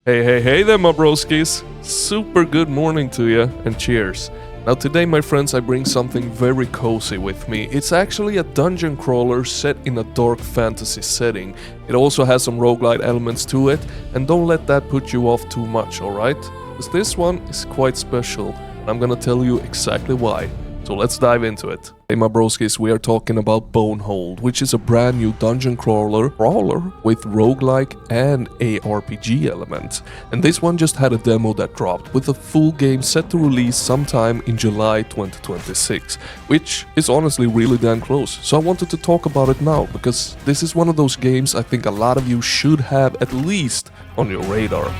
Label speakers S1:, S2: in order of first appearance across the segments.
S1: Hey there, my broskies. Super good morning to you, and cheers. Now today, my friends, I bring something very cozy with me. It's actually a dungeon crawler set in a dark fantasy setting. It also has some roguelite elements to it, and don't let that put you off too much, alright? Because this one is quite special, and I'm gonna tell you exactly why. So let's dive into it. Hey my broskies, we are talking about Bonehold, which is a brand new dungeon crawler with roguelike and ARPG elements. And this one just had a demo that dropped, with a full game set to release sometime in July 2026, which is honestly really damn close. So I wanted to talk about it now, because this is one of those games I think a lot of you should have at least on your radar.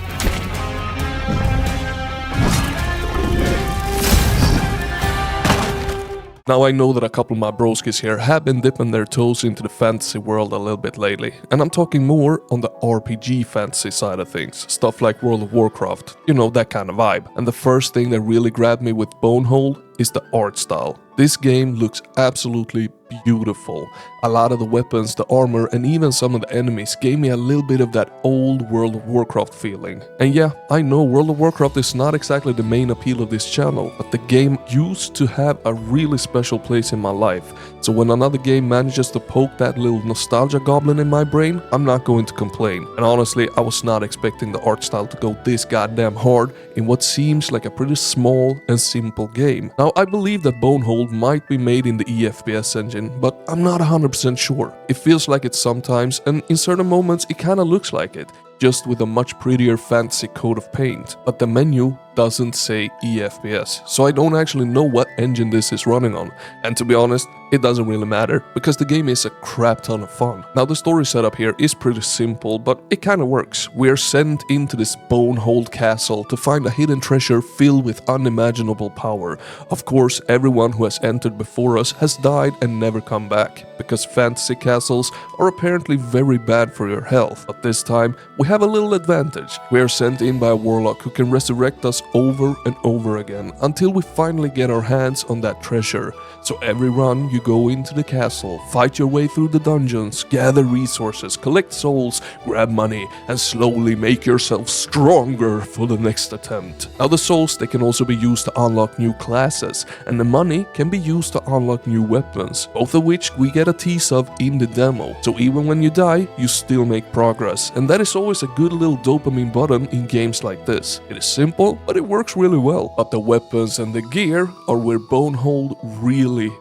S1: Now I know that a couple of my broskies here have been dipping their toes into the fantasy world a little bit lately, and I'm talking more on the RPG fantasy side of things, stuff like World of Warcraft, you know, that kind of vibe. And the first thing that really grabbed me with Bonehold is the art style. This game looks absolutely beautiful. A lot of the weapons, the armor, and even some of the enemies gave me a little bit of that old World of Warcraft feeling. And yeah, I know World of Warcraft is not exactly the main appeal of this channel, but the game used to have a really special place in my life. So when another game manages to poke that little nostalgia goblin in my brain, I'm not going to complain. And honestly, I was not expecting the art style to go this goddamn hard in what seems like a pretty small and simple game. Now, I believe that Bonehold might be made in the FPS engine, but I'm not 100% sure. It feels like it sometimes, and in certain moments it kinda looks like it, just with a much prettier fantasy coat of paint. But the menu doesn't say EFPS, so I don't actually know what engine this is running on. And to be honest, it doesn't really matter, because the game is a crap ton of fun. Now the story setup here is pretty simple, but it kinda works. We are sent into this Bonehold castle to find a hidden treasure filled with unimaginable power. Of course, everyone who has entered before us has died and never come back, because fantasy castles are apparently very bad for your health. But this time, we have a little advantage. We are sent in by a warlock who can resurrect us over and over again until we finally get our hands on that treasure. So every run you go into the castle, fight your way through the dungeons, gather resources, collect souls, grab money, and slowly make yourself stronger for the next attempt. Now the souls, they can also be used to unlock new classes, and the money can be used to unlock new weapons, both of which we get a tease of in the demo. So even when you die, you still make progress, and that is always a good little dopamine button in games like this. It is simple, but it works really well. But the weapons and the gear are where Bonehold really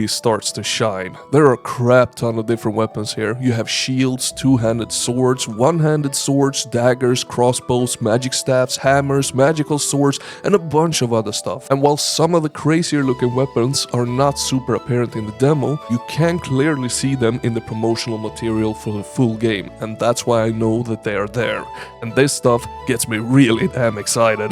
S1: starts to shine. There are a crap ton of different weapons here. You have shields, two-handed swords, one-handed swords, daggers, crossbows, magic staffs, hammers, magical swords, and a bunch of other stuff. And while some of the crazier looking weapons are not super apparent in the demo, you can clearly see them in the promotional material for the full game, and that's why I know that they are there. And this stuff gets me really damn excited.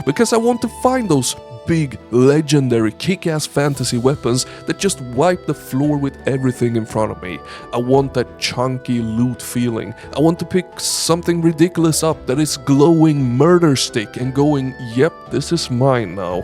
S1: Because I want to find those big, legendary, kick-ass fantasy weapons that just wipe the floor with everything in front of me. I want that chunky loot feeling. I want to pick something ridiculous up that is glowing murder stick and going, yep, this is mine now.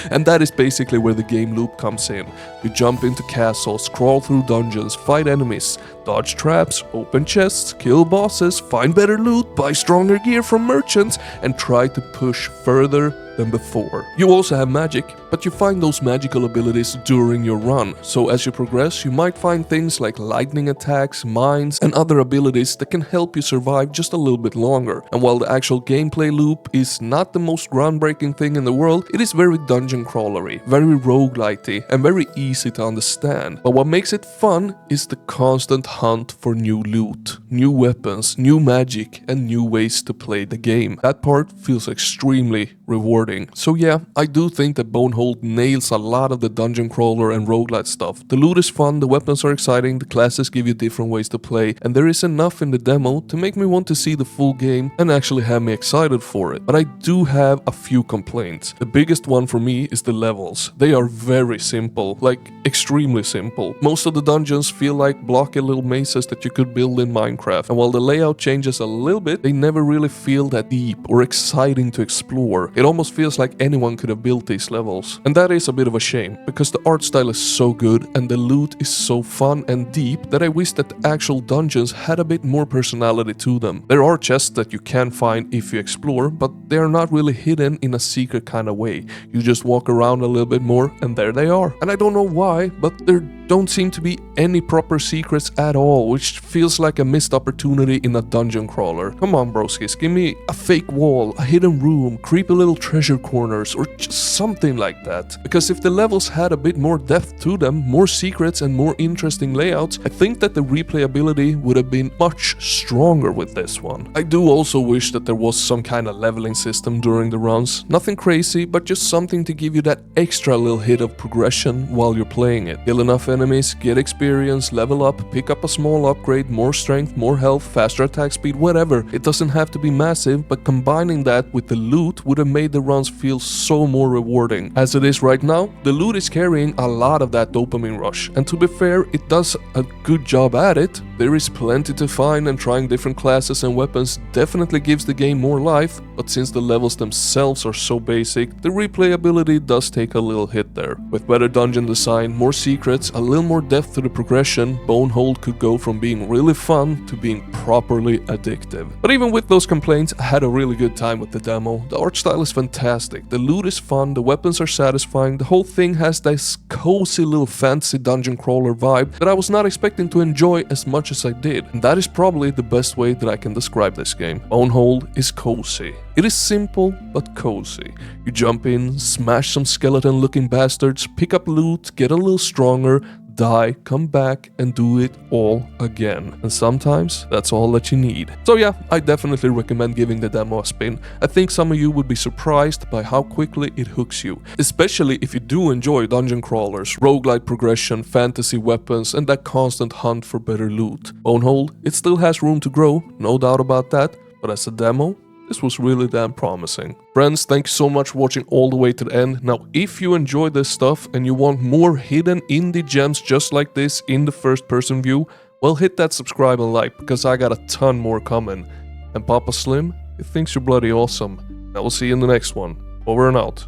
S1: And that is basically where the game loop comes in. You jump into castles, crawl through dungeons, fight enemies, dodge traps, open chests, kill bosses, find better loot, buy stronger gear from merchants, and try to push further than before. You also have magic, but you find those magical abilities during your run, so as you progress you might find things like lightning attacks, mines, and other abilities that can help you survive just a little bit longer. And while the actual gameplay loop is not the most groundbreaking thing in the world, it is very dungeon crawlery, very roguelitey, and very easy to understand. But what makes it fun is the constant hunt for new loot, new weapons, new magic, and new ways to play the game. That part feels extremely rewarding. So yeah, I do think that Bonehold nails a lot of the dungeon crawler and roguelite stuff. The loot is fun, the weapons are exciting, the classes give you different ways to play, and there is enough in the demo to make me want to see the full game and actually have me excited for it. But I do have a few complaints. The biggest one for me is the levels. They are very simple, like extremely simple. Most of the dungeons feel like blocky little mazes that you could build in Minecraft, and while the layout changes a little bit, they never really feel that deep or exciting to explore. It almost feels like anyone could have built these levels. And that is a bit of a shame, because the art style is so good and the loot is so fun and deep that I wish that the actual dungeons had a bit more personality to them. There are chests that you can find if you explore, but they are not really hidden in a secret kind of way. You just walk around a little bit more and there they are. And I don't know why, but there don't seem to be any proper secrets at all, which feels like a missed opportunity in a dungeon crawler. Come on, broskis, give me a fake wall, a hidden room, creepy little treasure corners, or just something like that. Because if the levels had a bit more depth to them, more secrets and more interesting layouts, I think that the replayability would have been much stronger with this one. I do also wish that there was some kind of leveling system during the runs. Nothing crazy, but just something to give you that extra little hit of progression while you're playing it. Kill enough enemies, get experience, level up, pick up a small upgrade, more strength, more health, faster attack speed, whatever. It doesn't have to be massive, but combining that with the loot would have made the runs feel so more rewarding. As it is right now, the loot is carrying a lot of that dopamine rush, and to be fair, it does a good job at it. There is plenty to find, and trying different classes and weapons definitely gives the game more life, but since the levels themselves are so basic, the replayability does take a little hit there. With better dungeon design, more secrets, a little more depth to the progression, Bonehold could go from being really fun to being properly addictive. But even with those complaints, I had a really good time with the demo. The art style is fantastic, the loot is fun, the weapons are satisfying, the whole thing has this cozy little fantasy dungeon crawler vibe that I was not expecting to enjoy as much as I did. And that is probably the best way that I can describe this game. Bonehold is cozy. It is simple but cozy. You jump in, smash some skeleton looking bastards, pick up loot, get a little stronger, die, come back and do it all again. And sometimes that's all that you need. So yeah, I definitely recommend giving the demo a spin. I think some of you would be surprised by how quickly it hooks you, especially if you do enjoy dungeon crawlers, roguelite progression, fantasy weapons, and that constant hunt for better loot. Bonehold, it still has room to grow, no doubt about that, but as a demo, this was really damn promising. Friends, thank you so much for watching all the way to the end. Now, if you enjoy this stuff and you want more hidden indie gems just like this in the first person view, well, hit that subscribe and like, because I got a ton more coming. And Papa Slim, he thinks you're bloody awesome. I will see you in the next one. Over and out.